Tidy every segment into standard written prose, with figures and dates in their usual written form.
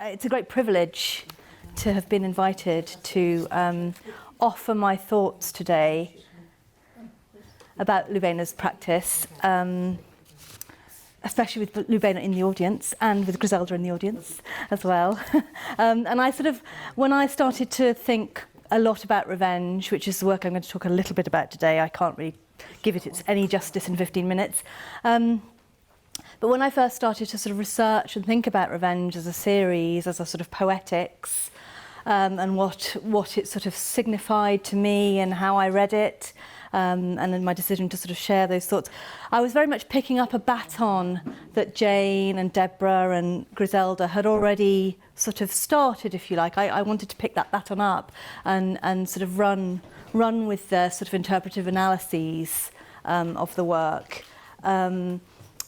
it's a great privilege to have been invited to offer my thoughts today about Lubaina's practice, especially with Lubaina in the audience and with Griselda in the audience as well. And when I started to think a lot about revenge, which is the work I'm going to talk a little bit about today, I can't really give it any justice in 15 minutes. But when I first started to sort of research and think about revenge as a series, as a sort of poetics, and what it sort of signified to me and how I read it, and then my decision to sort of share those thoughts, I was very much picking up a baton that Jane and Deborah and Griselda had already sort of started, if you like. I wanted to pick that baton up and sort of run with their sort of interpretive analyses of the work.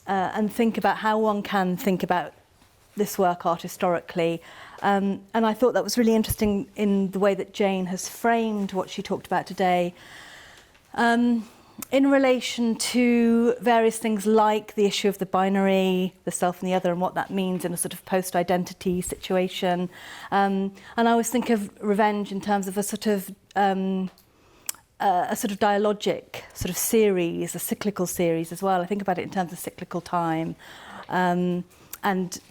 And think about how one can think about this work art historically. And I thought that was really interesting in the way that Jane has framed what she talked about today, in relation to various things like the issue of the binary, the self and the other, and what that means in a sort of post-identity situation. And I always think of revenge in terms of a sort of dialogic sort of series, a cyclical series as well. I think about it in terms of cyclical time, and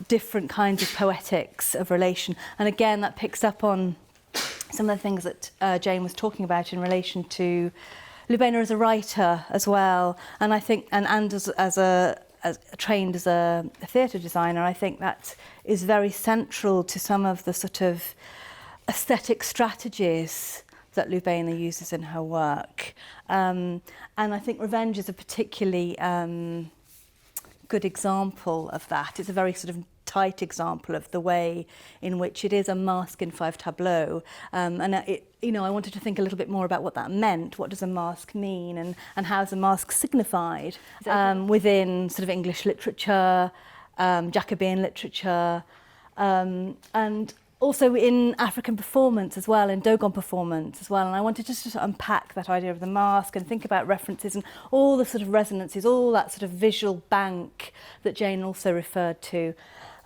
different kinds of poetics of relation. And again, that picks up on some of the things that Jane was talking about in relation to Lubaina as a writer as well. And I think, and as trained as a theatre designer, I think that is very central to some of the sort of aesthetic strategies that Lubaina uses in her work. And I think revenge is a particularly good example of that. It's a very sort of tight example of the way in which it is a mask in 5 tableaux. And I wanted to think a little bit more about what that meant. What does a mask mean, and how is a mask signified within sort of English literature, Jacobean literature, and also in African performance as well, in Dogon performance as well. And I wanted just to unpack that idea of the mask and think about references and all the sort of resonances, all that sort of visual bank that Jane also referred to.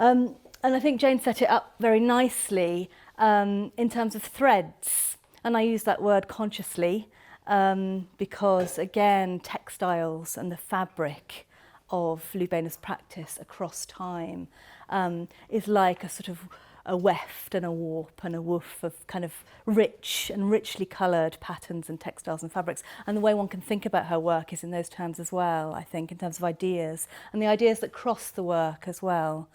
And I think Jane set it up very nicely in terms of threads. And I use that word consciously because, again, textiles and the fabric of Lubaina's practice across time is like a sort of a weft and a warp and a woof of kind of rich and richly coloured patterns and textiles and fabrics. And the way one can think about her work is in those terms as well, I think, in terms of ideas and the ideas that cross the work as well.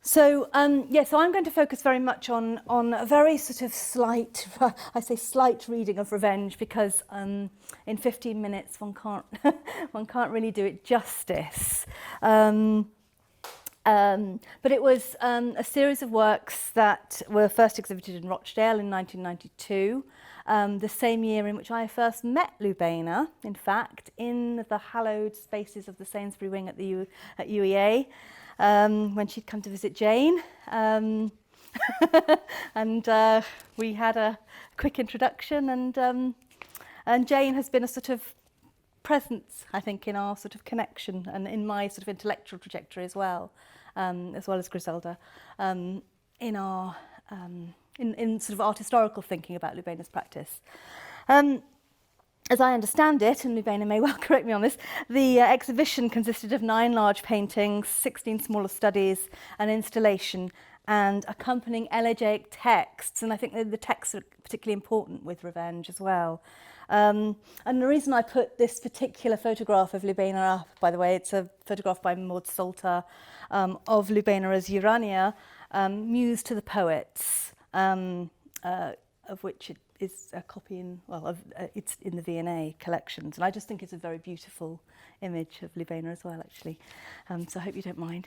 So I'm going to focus very much on a very sort of slight, I say slight reading of Revenge because in 15 minutes one can't really do it justice. But it was a series of works that were first exhibited in Rochdale in 1992, the same year in which I first met Lubaina, in fact, in the hallowed spaces of the Sainsbury Wing at UEA, when she'd come to visit Jane. And we had a quick introduction, and Jane has been a sort of presence, I think, in our sort of connection and in my sort of intellectual trajectory as well as Griselda, in our in sort of art historical thinking about Lubaina's practice. As I understand it, and Lubaina may well correct me on this, the exhibition consisted of 9 large paintings, 16 smaller studies, an installation, and accompanying elegiac texts. And I think the texts are particularly important with Revenge as well. And the reason I put this particular photograph of Lubaina up, by the way, it's a photograph by Maud Salter of Lubaina as Urania, Muse to the Poets, of which it is a copy it's in the V&A collections. And I just think it's a very beautiful image of Lubaina as well, actually. So I hope you don't mind.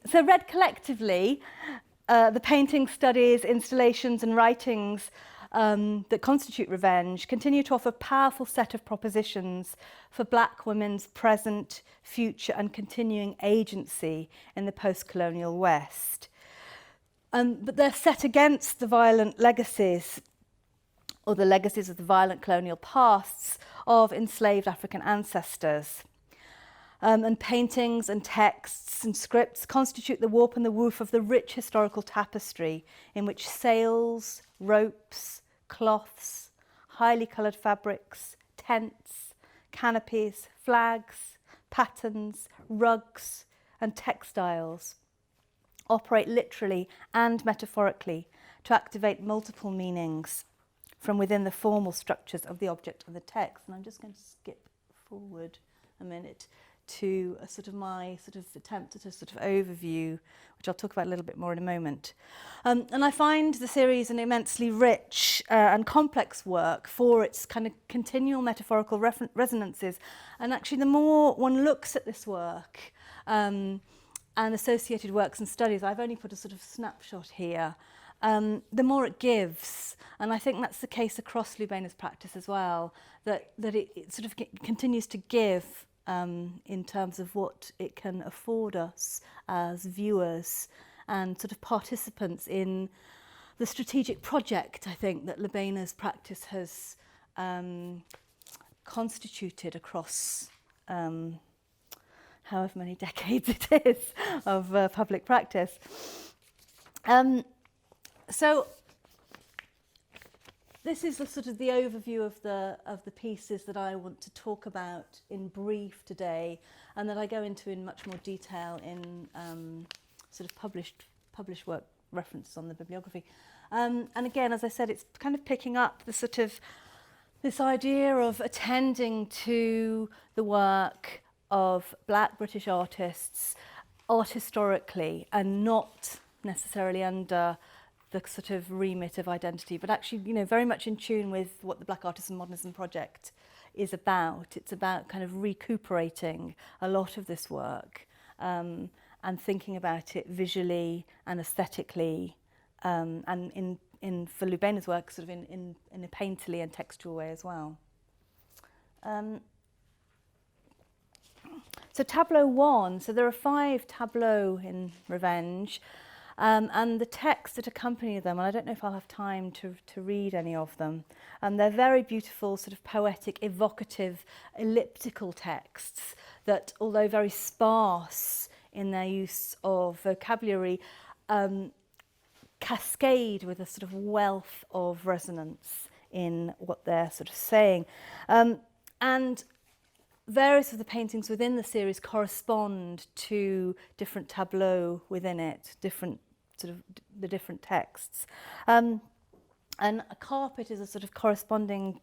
So read collectively, the paintings, studies, installations and writings that constitute Revenge continue to offer a powerful set of propositions for Black women's present, future and continuing agency in the post-colonial West. But they're set against the violent legacies, or the legacies of the violent colonial pasts of enslaved African ancestors. And paintings and texts and scripts constitute the warp and the woof of the rich historical tapestry in which sails, ropes, cloths, highly coloured fabrics, tents, canopies, flags, patterns, rugs and textiles operate literally and metaphorically to activate multiple meanings from within the formal structures of the object and the text. And I'm just going to skip forward a minute to a sort of my sort of attempt at a sort of overview, which I'll talk about a little bit more in a moment. And I find the series an immensely rich and complex work for its kind of continual metaphorical resonances. And actually, the more one looks at this work and associated works and studies, I've only put a sort of snapshot here, the more it gives. And I think that's the case across Lubaina's practice as well, that it sort of continues to give in terms of what it can afford us as viewers and sort of participants in the strategic project, I think, that Lubaina's practice has constituted across however many decades it is of public practice. So this is the sort of the overview of the pieces that I want to talk about in brief today, and that I go into in much more detail in sort of published work references on the bibliography. And again, as I said, it's kind of picking up the sort of this idea of attending to the work of Black British artists art historically and not necessarily under the sort of remit of identity, but actually, you know, very much in tune with what the Black Artists and Modernism project is about. It's about kind of recuperating a lot of this work and thinking about it visually and aesthetically, and for Lubaina's work, sort of in a painterly and textual way as well. So tableau 1, so there are 5 tableaux in Revenge. And the texts that accompany them, and I don't know if I'll have time to read any of them, they're very beautiful, sort of poetic, evocative, elliptical texts that, although very sparse in their use of vocabulary, cascade with a sort of wealth of resonance in what they're sort of saying. And various of the paintings within the series correspond to different tableaux within it, different sort of the different texts. And a carpet is a sort of corresponding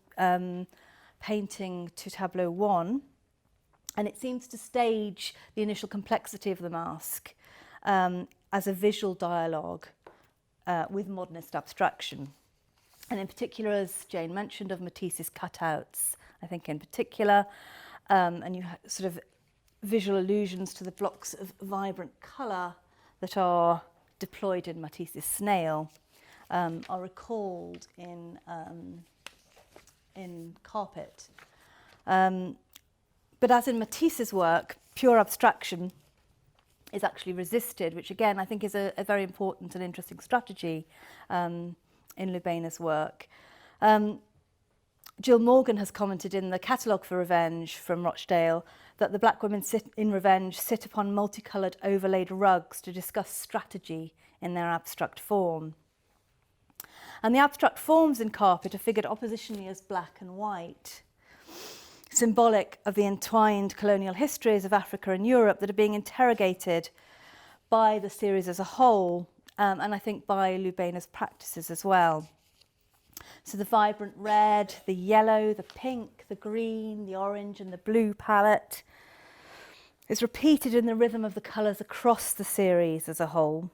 painting to tableau 1, and it seems to stage the initial complexity of the masque as a visual dialogue with modernist abstraction. And in particular, as Jane mentioned, of Matisse's cutouts, I think in particular, and you have sort of visual allusions to the blocks of vibrant colour that are deployed in Matisse's snail, are recalled in carpet. But as in Matisse's work, pure abstraction is actually resisted, which again I think is a very important and interesting strategy in Lubaina's work. Jill Morgan has commented in the catalogue for Revenge from Rochdale that the black women in Revenge sit upon multicoloured overlaid rugs to discuss strategy in their abstract form. And the abstract forms in carpet are figured oppositionally as black and white, symbolic of the entwined colonial histories of Africa and Europe that are being interrogated by the series as a whole, and I think by Lubaina's practices as well. So the vibrant red, the yellow, the pink, the green, the orange and the blue palette is repeated in the rhythm of the colours across the series as a whole.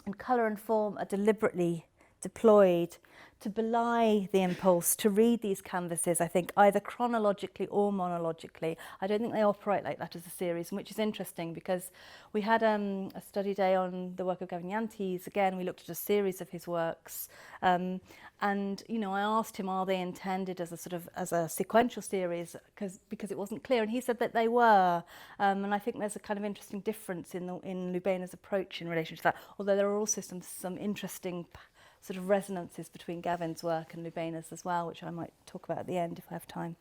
And colour and form are deliberately deployed to belie the impulse to read these canvases, I think, either chronologically or monologically. I don't think they operate like that as a series, which is interesting because we had a study day on the work of Gavin Yantes. Again, we looked at a series of his works. And, you know, I asked him, are they intended as a sort of as a sequential series? Because it wasn't clear. And he said that they were. And I think there's a kind of interesting difference in Lubaina's approach in relation to that, although there are also some interesting sort of resonances between Gavin's work and Lubaina's as well, which I might talk about at the end if I have time.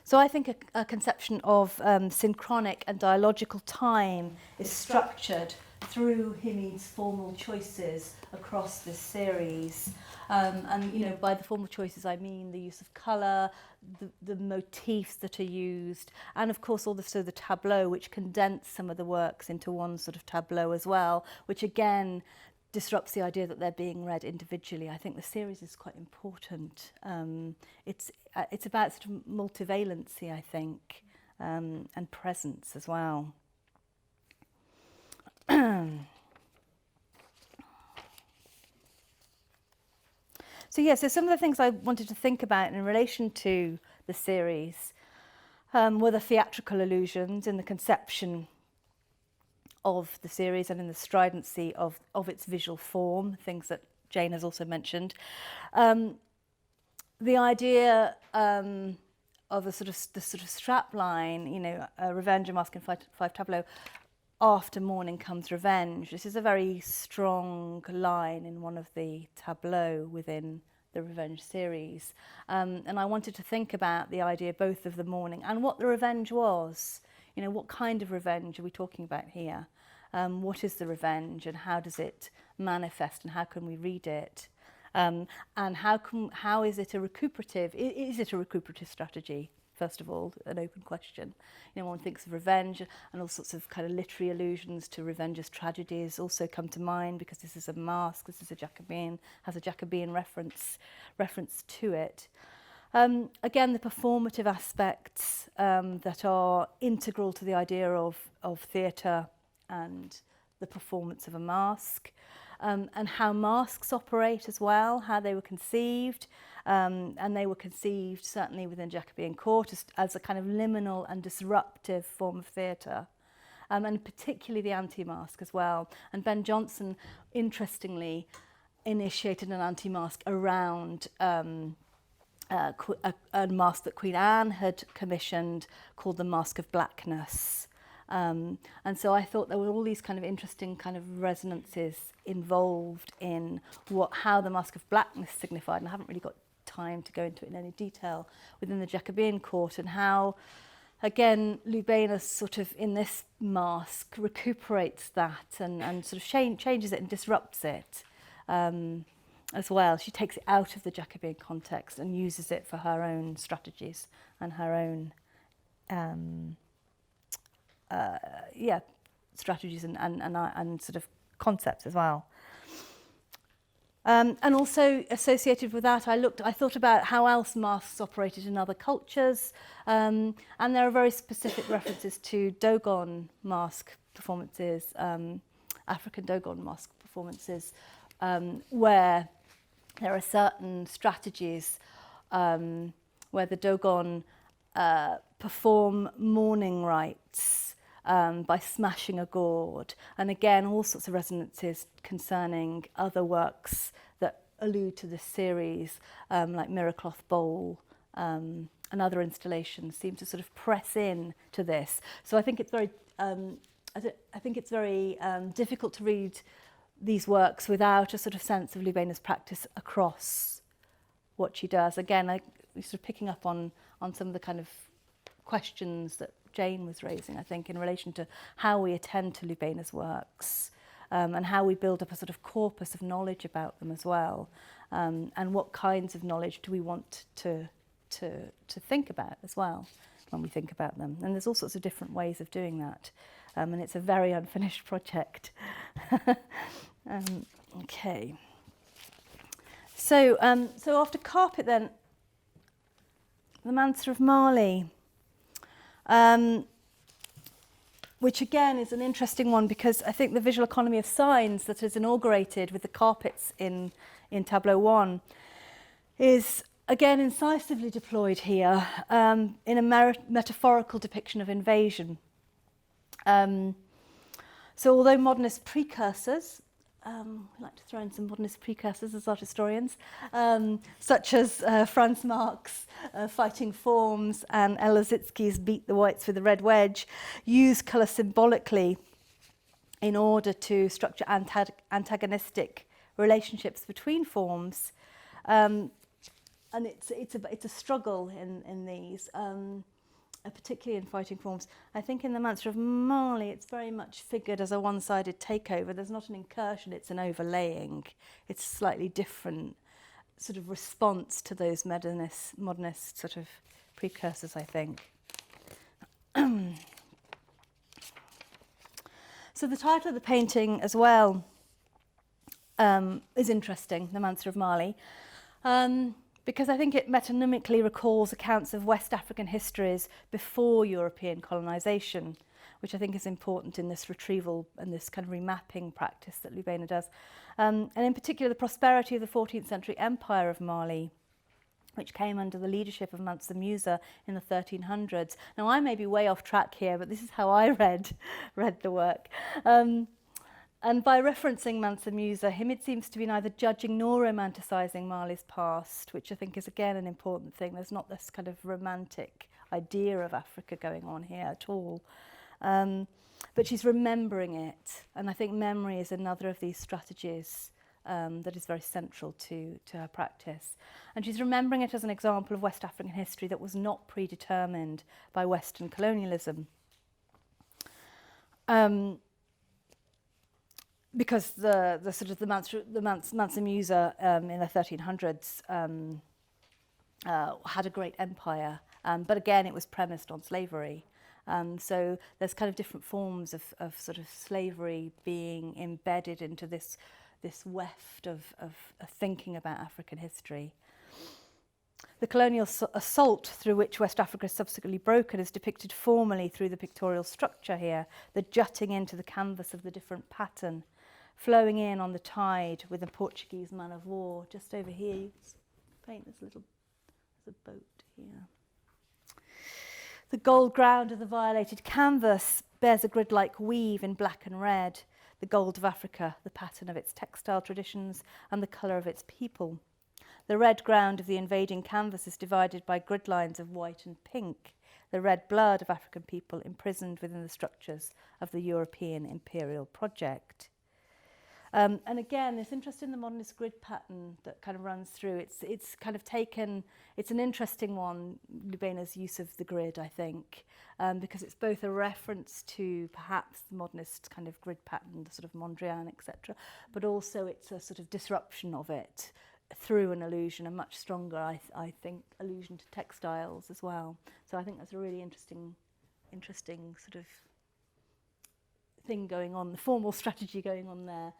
So I think a conception of synchronic and dialogical time is structured through Himid's formal choices across this series. And, you know, by the formal choices, I mean the use of colour, the motifs that are used, and of course also the tableau, which condense some of the works into one sort of tableau as well, which again disrupts the idea that they're being read individually. I think the series is quite important. It's about sort of multivalency, I think, and presence as well. So some of the things I wanted to think about in relation to the series were the theatrical allusions in the conception of the series and in the stridency of its visual form, things that Jane has also mentioned. The idea of the sort of strap line, you know, revenge, a mask and five tableau, after morning comes revenge. This is a very strong line in one of the tableaux within the Revenge series. And I wanted to think about the idea both of the morning and what the revenge was. You know, what kind of revenge are we talking about here? What is the revenge and how does it manifest and how can we read it? And how is it a recuperative? Is it a recuperative strategy? First of all, an open question. You know, one thinks of revenge, and all sorts of kind of literary allusions to revenge as tragedies also come to mind, because this is a masque, this is a Jacobean, has a Jacobean reference to it. Again, the performative aspects that are integral to the idea of theatre and the performance of a masque. And how masks operate as well, how they were conceived. And they were conceived certainly within Jacobean court as a kind of liminal and disruptive form of theatre. And particularly the anti-masque as well. And Ben Jonson, interestingly, initiated an anti-masque around a masque that Queen Anne had commissioned called the Masque of Blackness. And so I thought there were all these kind of interesting kind of resonances involved in how the Masque of Blackness signified, and I haven't really got time to go into it in any detail, within the Jacobean court, and how, again, Lubaina sort of in this masque recuperates that and sort of changes it and disrupts it as well. She takes it out of the Jacobean context and uses it for her own strategies and her own strategies and sort of concepts as well. And also associated with that, I thought about how else masks operated in other cultures, and there are very specific references to Dogon mask performances, African Dogon mask performances, where there are certain strategies where the Dogon perform mourning rites by smashing a gourd, and again all sorts of resonances concerning other works that allude to this series, like Mirrorcloth Bowl and other installations seem to sort of press in to this. So I think it's very difficult to read these works without a sort of sense of Lubaina's practice across what she does. Again, sort of picking up on some of the kind of questions that Jane was raising, I think, in relation to how we attend to Lubaina's works, and how we build up a sort of corpus of knowledge about them as well, and what kinds of knowledge do we want to think about as well when we think about them. And there's all sorts of different ways of doing that, and it's a very unfinished project. Okay. So after carpet then, the Manta of Mali, which again is an interesting one, because I think the visual economy of signs that is inaugurated with the carpets in Tableau 1 is again incisively deployed here in a metaphorical depiction of invasion. So although modernist precursors, we like to throw in some modernist precursors as art historians, such as Franz Marc's Fighting Forms and Elozitsky's Beat the Whites with the Red Wedge, use colour symbolically in order to structure antagonistic relationships between forms. and it's a struggle in these, particularly in fighting forms. I think in the Manta of Mali, it's very much figured as a one-sided takeover. There's not an incursion; it's an overlaying. It's a slightly different sort of response to those modernist sort of precursors, I think. So the title of the painting as well is interesting, the Manta of Mali, because I think it metonymically recalls accounts of West African histories before European colonisation, which I think is important in this retrieval and this kind of remapping practice that Lubaina does. And in particular, the prosperity of the 14th century empire of Mali, which came under the leadership of Mansa Musa in the 1300s. Now, I may be way off track here, but this is how I read the work. And by referencing Mansa Musa, Himid seems to be neither judging nor romanticising Mali's past, which I think is, again, an important thing. There's not this kind of romantic idea of Africa going on here at all. But she's remembering it. And I think memory is another of these strategies that is very central to her practice. And she's remembering it as an example of West African history that was not predetermined by Western colonialism. Because the sort of the Mansa Musa in the 1300s had a great empire, but again it was premised on slavery. So there's kind of different forms of sort of slavery being embedded into this weft of thinking about African history. The colonial assault through which West Africa is subsequently broken is depicted formally through the pictorial structure here, the jutting into the canvas of the different pattern, flowing in on the tide with a Portuguese man of war. Just over here, you paint this little, there's a boat here. The gold ground of the violated canvas bears a grid-like weave in black and red, the gold of Africa, the pattern of its textile traditions and the colour of its people. The red ground of the invading canvas is divided by grid lines of white and pink, the red blood of African people imprisoned within the structures of the European imperial project. And again, this interest in the modernist grid pattern that kind of runs through, it's kind of taken, it's an interesting one, Lubaina's use of the grid, I think, because it's both a reference to perhaps the modernist kind of grid pattern, the sort of Mondrian, etc., but also it's a sort of disruption of it through an allusion, a much stronger, I think, allusion to textiles as well. So I think that's a really interesting sort of thing going on, the formal strategy going on there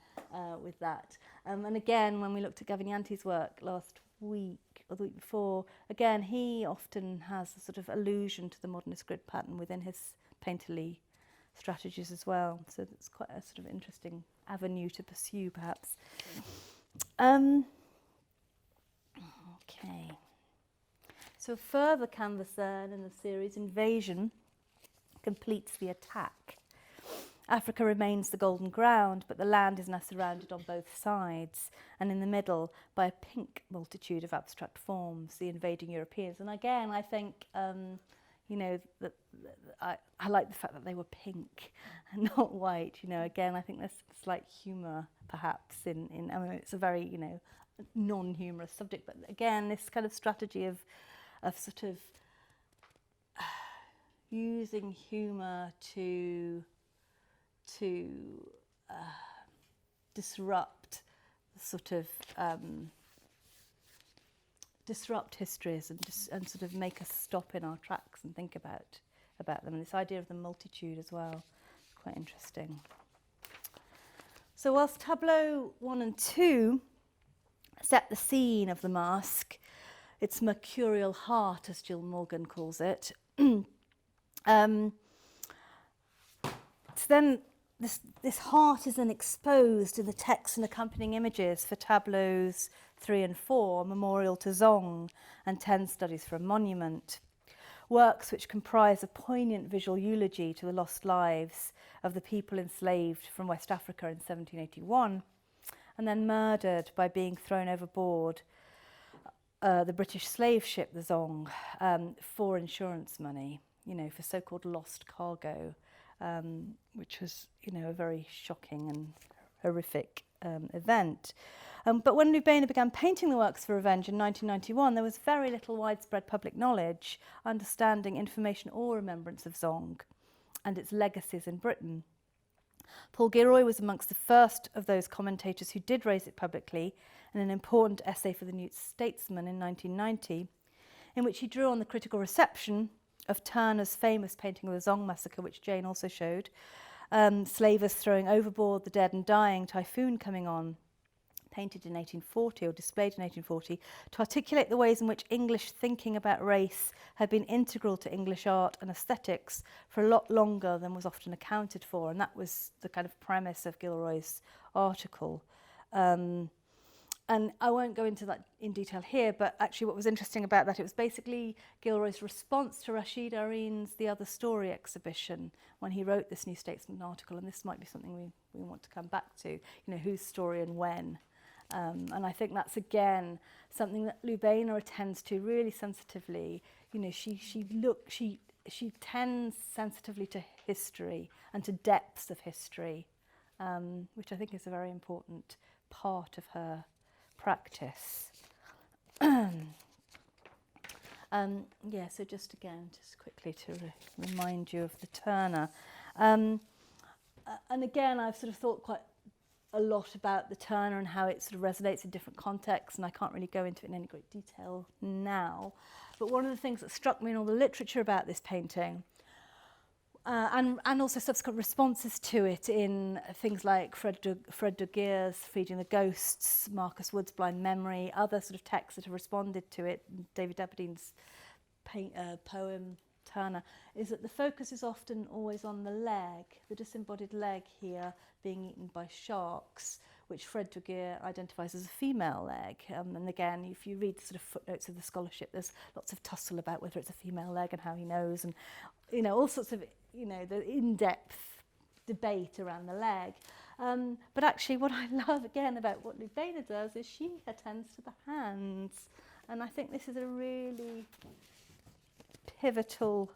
with that. And again, when we looked at Gavinianti's work last week or the week before, again, he often has a sort of allusion to the modernist grid pattern within his painterly strategies as well. So that's quite a sort of interesting avenue to pursue, perhaps. Okay. So further canvas then in the series, Invasion completes the attack. Africa remains the golden ground, but the land is now surrounded on both sides and in the middle by a pink multitude of abstract forms, the invading Europeans. And again, I think, you know, that I like the fact that they were pink and not white. You know, again, I think there's slight humour perhaps in I mean, it's a very, you know, non-humorous subject, but again, this kind of strategy of sort of using humour to disrupt sort of disrupt histories and sort of make us stop in our tracks and think about them. And this idea of the multitude as well, quite interesting. So whilst tableau 1 and 2 set the scene of the masque, its mercurial heart, as Jill Morgan calls it, so then this heart is then exposed in the text and accompanying images for tableaus 3 and 4, Memorial to Zong and 10 Studies for a Monument. Works which comprise a poignant visual eulogy to the lost lives of the people enslaved from West Africa in 1781 and then murdered by being thrown overboard the British slave ship, the Zong, for insurance money, you know, for so-called lost cargo. Which was, you know, a very shocking and horrific event. But when Lubaina began painting the works for Revenge in 1991, there was very little widespread public knowledge, understanding, information or remembrance of Zong and its legacies in Britain. Paul Gilroy was amongst the first of those commentators who did raise it publicly in an important essay for the New Statesman in 1990, in which he drew on the critical reception of Turner's famous painting of the Zong massacre, which Jane also showed, slavers throwing overboard the dead and dying, typhoon coming on, painted in 1840 or displayed in 1840, to articulate the ways in which English thinking about race had been integral to English art and aesthetics for a lot longer than was often accounted for. And that was the kind of premise of Gilroy's article. And I won't go into that in detail here, but actually what was interesting about that, it was basically Gilroy's response to Rashid Areen's The Other Story exhibition when he wrote this New Statesman article, and this might be something we want to come back to, whose story and when. And I think that's, again, something that Lubaina attends to really sensitively. She tends sensitively to history and to depths of history, which I think is a very important part of her practice. So just quickly to remind you of the Turner. And again, I've sort of thought quite a lot about the Turner and how it sort of resonates in different contexts, and I can't really go into it in any great detail now. But one of the things that struck me in all the literature about this painting, and also subsequent responses to it in things like Fred de Geer's Feeding the Ghosts, Marcus Wood's Blind Memory, other sort of texts that have responded to it, David Deberdine's poem Turner, is that the focus is often always on the leg, the disembodied leg here being eaten by sharks, which Fred de Geer identifies as a female leg. And again, if you read the sort of footnotes of the scholarship, there's lots of tussle about whether it's a female leg and how he knows, and all sorts of the in-depth debate around the leg. But actually, what I love again about what Lubaina does is she attends to the hands, and I think this is a really pivotal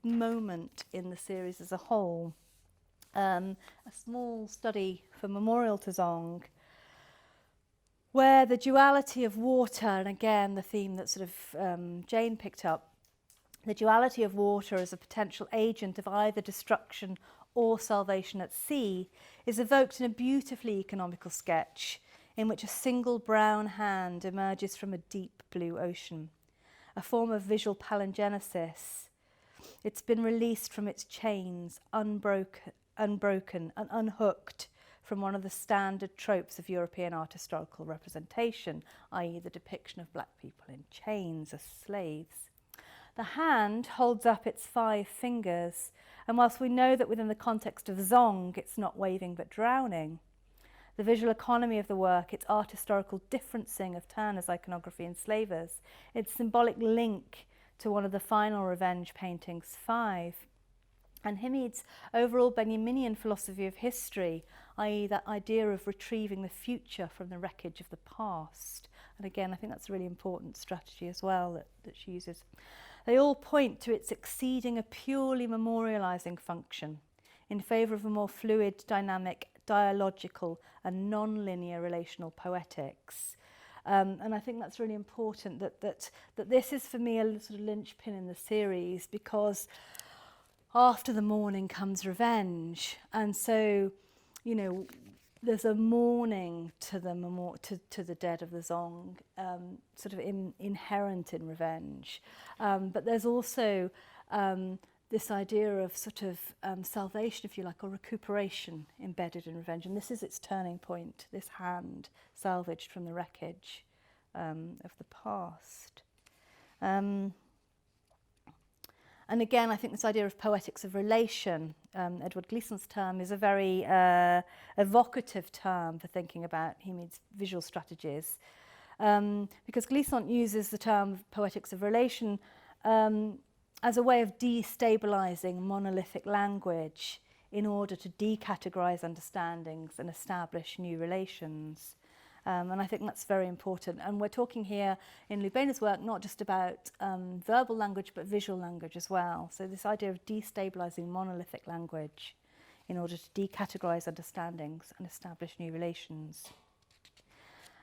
moment in the series as a whole. A small study for Memorial to Zong, where the duality of water, and again the theme that sort of Jane picked up, the duality of water as a potential agent of either destruction or salvation at sea, is evoked in a beautifully economical sketch in which a single brown hand emerges from a deep blue ocean, a form of visual palingenesis. It's been released from its chains, unbroken and unhooked from one of the standard tropes of European art historical representation, i.e. the depiction of black people in chains as slaves. The hand holds up its 5 fingers, and whilst we know that within the context of Zong it's not waving but drowning, the visual economy of the work, its art historical differencing of Turner's iconography and Slavers, its symbolic link to one of the final Revenge paintings, 5, and Himid's overall Benjaminian philosophy of history, i.e. that idea of retrieving the future from the wreckage of the past. And again, I think that's a really important strategy as well that she uses. They all point to its exceeding a purely memorialising function in favour of a more fluid, dynamic, dialogical and non-linear relational poetics. And I think that's really important that this is for me a sort of linchpin in the series, because after the mourning comes revenge, and so there's a mourning to the dead of the Zong, sort of inherent in Revenge, but there's also this idea of sort of salvation, if you like, or recuperation embedded in Revenge, and this is its turning point, this hand salvaged from the wreckage of the past. And again, I think this idea of poetics of relation, Edward Gleason's term, is a very evocative term for thinking about Himid's visual strategies, because Gleason uses the term poetics of relation as a way of destabilising monolithic language in order to decategorise understandings and establish new relations. And I think that's very important. And we're talking here in Lubaina's work not just about verbal language, but visual language as well. So this idea of destabilising monolithic language in order to decategorise understandings and establish new relations.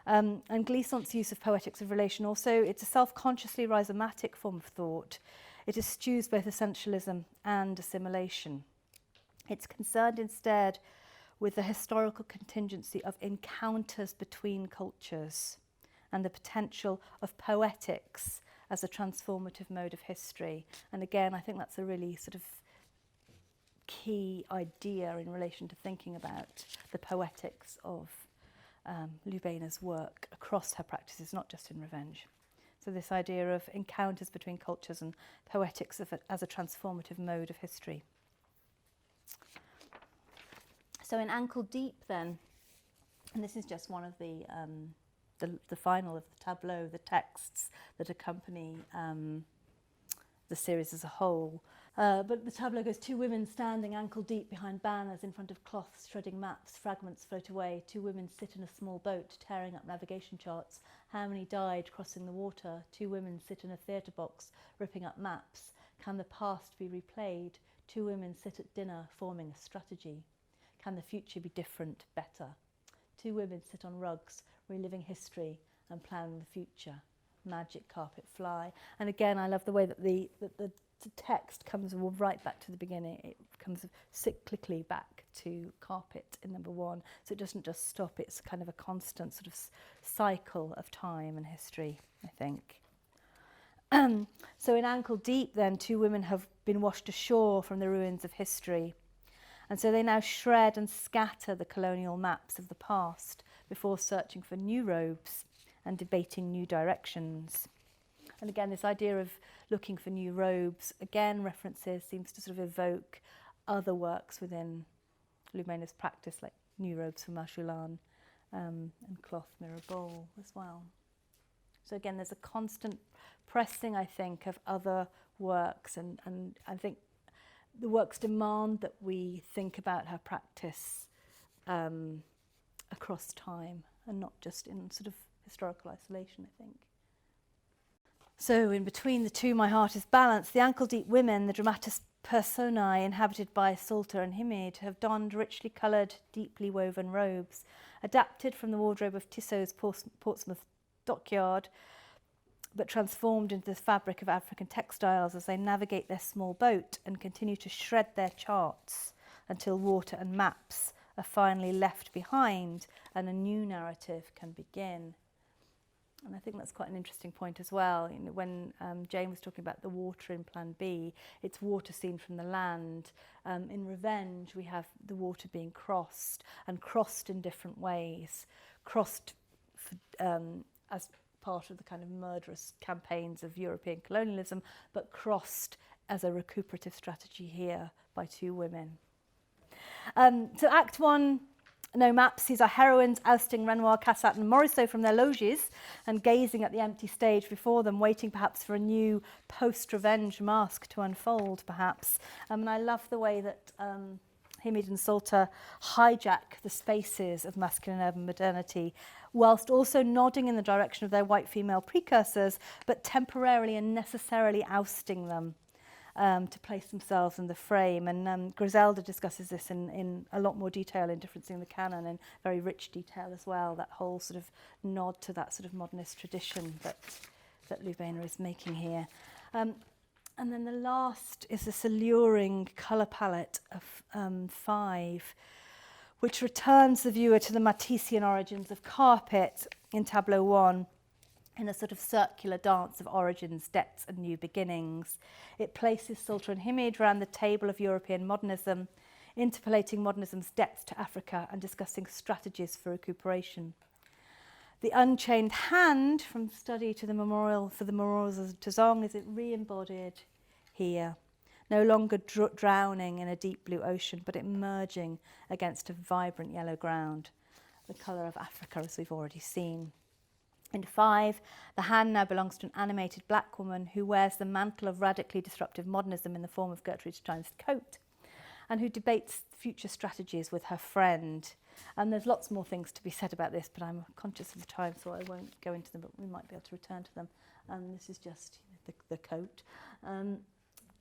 And Glissant's use of poetics of relation also, it's a self-consciously rhizomatic form of thought. It eschews both essentialism and assimilation. It's concerned instead with the historical contingency of encounters between cultures and the potential of poetics as a transformative mode of history. And again, I think that's a really sort of key idea in relation to thinking about the poetics of Lubaina's work across her practices, not just in revenge. So this idea of encounters between cultures and poetics as a transformative mode of history. So in Ankle Deep then, and this is just one of the final of the tableau, the texts that accompany the series as a whole. But the tableau goes, two women standing ankle deep behind banners in front of cloths, shredding maps, fragments float away. Two women sit in a small boat, tearing up navigation charts. How many died crossing the water? Two women sit in a theatre box, ripping up maps. Can the past be replayed? Two women sit at dinner, forming a strategy. Can the future be different, better? Two women sit on rugs, reliving history and planning the future. Magic carpet fly. And again, I love the way that the text comes right back to the beginning. It comes cyclically back to carpet in number one. So it doesn't just stop, it's kind of a constant sort of cycle of time and history, I think. So in Ankle Deep then, two women have been washed ashore from the ruins of history. And so they now shred and scatter the colonial maps of the past before searching for new robes and debating new directions. And again, this idea of looking for new robes, again, seems to sort of evoke other works within Lubaina's practice, like New Robes for Marshulan and Cloth Mirror Bowl as well. So again, there's a constant pressing, I think, of other works, and I think the works demand that we think about her practice across time and not just in sort of historical isolation, I think. So in between the two, my heart is balanced. The ankle-deep women, the dramatis personae inhabited by Salter and Himid, have donned richly coloured, deeply woven robes, adapted from the wardrobe of Tissot's Portsmouth dockyard, but transformed into the fabric of African textiles as they navigate their small boat and continue to shred their charts until water and maps are finally left behind and a new narrative can begin. And I think that's quite an interesting point as well. You know, when Jane was talking about the water in Plan B, it's water seen from the land. In Revenge, we have the water being crossed, and crossed in different ways. Crossed as part of the kind of murderous campaigns of European colonialism, but crossed as a recuperative strategy here by two women. So Act 1, no maps, sees our heroines ousting Renoir, Cassatt and Morisot from their loges and gazing at the empty stage before them, waiting perhaps for a new post-revenge mask to unfold, perhaps. And I love the way that Himid and Salter hijack the spaces of masculine urban modernity, whilst also nodding in the direction of their white female precursors, but temporarily and necessarily ousting them to place themselves in the frame. And Griselda discusses this in a lot more detail in Differencing the Canon, in very rich detail as well, that whole sort of nod to that sort of modernist tradition that Lubaina is making here. And then the last is this alluring colour palette of 5, which returns the viewer to the Matissean origins of carpet in Tableau 1, in a sort of circular dance of origins, debts and new beginnings. It places Salter and Himid around the table of European modernism, interpolating modernism's debts to Africa and discussing strategies for recuperation. The Unchained Hand, from study to the memorial for the memorials of Tazong, is it re-embodied here, no longer drowning in a deep blue ocean, but emerging against a vibrant yellow ground, the colour of Africa, as we've already seen. In 5, the hand now belongs to an animated black woman who wears the mantle of radically disruptive modernism in the form of Gertrude Stein's coat, and who debates future strategies with her friend. And there's lots more things to be said about this, but I'm conscious of the time, so I won't go into them, but we might be able to return to them. This is just the coat.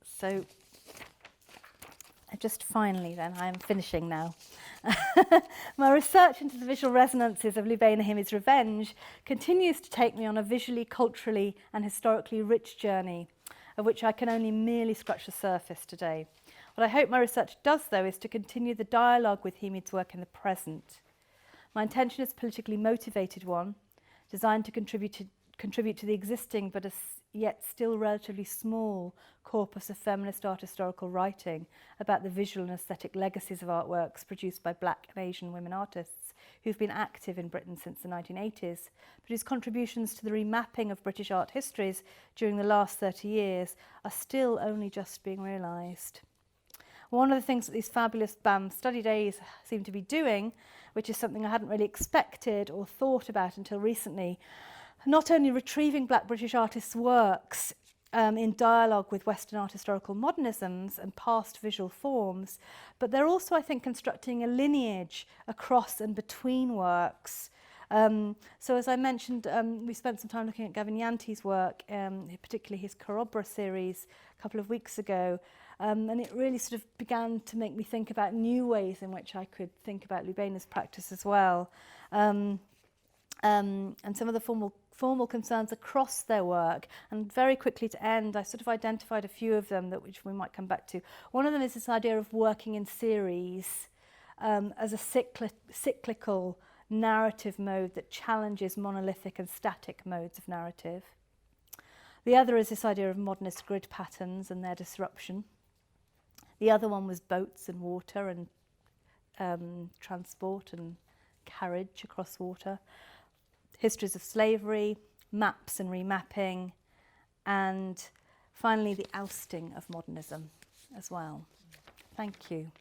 So Just finally then, I am finishing now. My research into the visual resonances of Lubaina Himid's Revenge continues to take me on a visually, culturally and historically rich journey, of which I can only merely scratch the surface today. What I hope my research does, though, is to continue the dialogue with Himid's work in the present. My intention is a politically motivated one, designed to contribute to the existing but yet still relatively small corpus of feminist art historical writing about the visual and aesthetic legacies of artworks produced by Black and Asian women artists who've been active in Britain since the 1980s, but whose contributions to the remapping of British art histories during the last 30 years are still only just being realised. One of the things that these fabulous BAM study days seem to be doing, which is something I hadn't really expected or thought about until recently, not only retrieving Black British artists' works in dialogue with Western art historical modernisms and past visual forms, but they're also, I think, constructing a lineage across and between works. So as I mentioned, we spent some time looking at Gavin Yanti's work, particularly his Corobra series a couple of weeks ago, and it really sort of began to make me think about new ways in which I could think about Lubaina's practice as well. And some of the formal concerns across their work. And very quickly to end, I sort of identified a few of them which we might come back to. One of them is this idea of working in series as a cyclical narrative mode that challenges monolithic and static modes of narrative. The other is this idea of modernist grid patterns and their disruption. The other one was boats and water and transport and carriage across water. Histories of slavery, maps and remapping, and finally the ousting of modernism as well. Thank you.